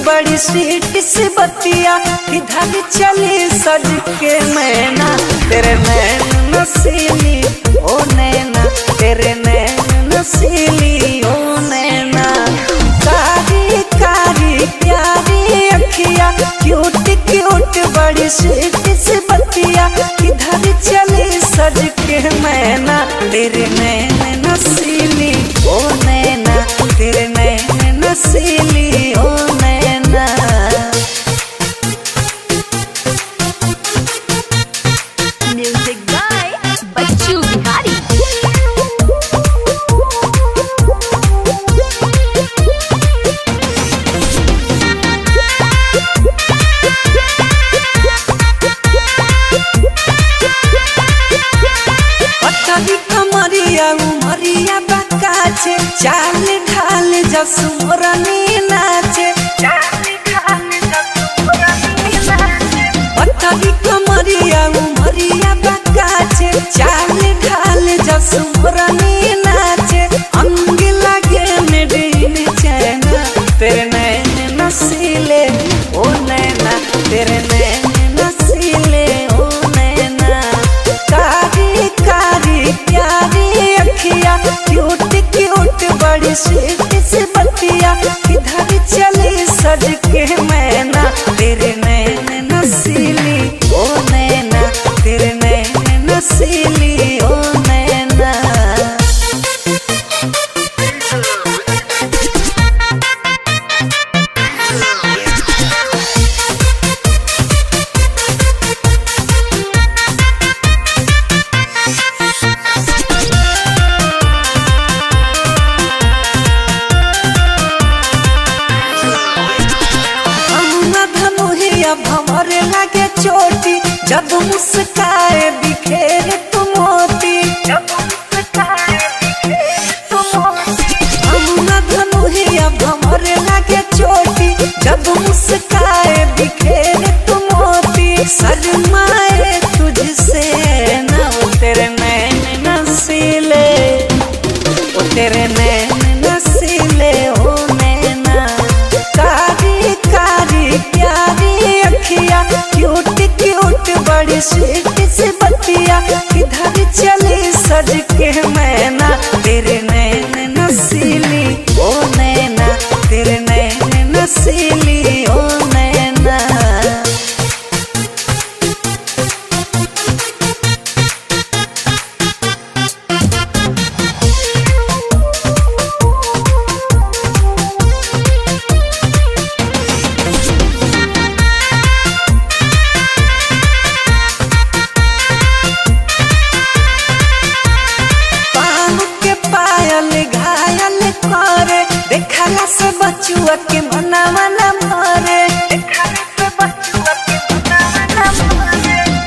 बड़ी स्वीट सी बतिया किधर चली सज के मैना तेरे नैन नसीली ओ नैना तेरे नैन नसीली ओ नैना कारी कारी प्यारी अखिया क्यूट क्यूट बड़ी स्वीट सी बतिया किधर चली सज के मैना तेरे नैन नसीली ओ नैना तेरे नैन नसीली ओ नैना। म्यूजिक बाय बच्चू बिहारी। पतली कमरिया उमरिया बकाचे चाल ढाल जसुरनी नाचे पतली कमरिया उमरिया बकाचे चाल ढाल जसुरनी नाचे अंग लगे मेडिन चैना तेरे नैन नसीले ओ नैना तेरे नैन नसीले ओ नैना कारी कारी प्यारी अखिया क्यूट क्यूट बड़ी स्वीट सी बतिया किधर चली सज के मैना तेरे नैन नसीली ओ नैना तेरे नैन नसीली ओ नैना। भंवरे लगे चोटी जब मुस्काए बिखेरे तू मोती धनुहिया भंवरे लगे चोटी जब मुस्काए बिखेरे तू मोती शर्माए तुझसे ना वो तेरे नैन नसीले वो तेरे नैन नसीले ओ नैना कारी कारी प्यारी अखिया क्यूट क्यूट बड़ी स्वीट सी बतिया किधर चली सज के मैना तेरे नैन नसीली ओ नैना तेरे नैन नसीली ओ नैना। देखला से बचुआ के मनावा न मरे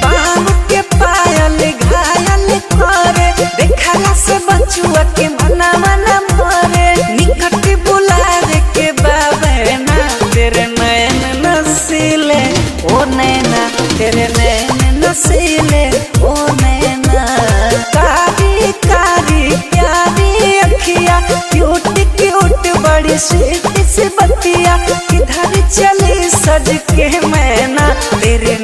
पाँव के पायल घायल करे देखला से बचुआ के मनावा न मरे निकट बुलावे के बाबेना तेरे नैन नसीले ओ नैना तेरे नैन नसीले ओ नैना कारी कारी प्यारी अखिया क्यूट क्यूट बड़ी स्वीट सी बतिया किधर चली सज के मैना तेरे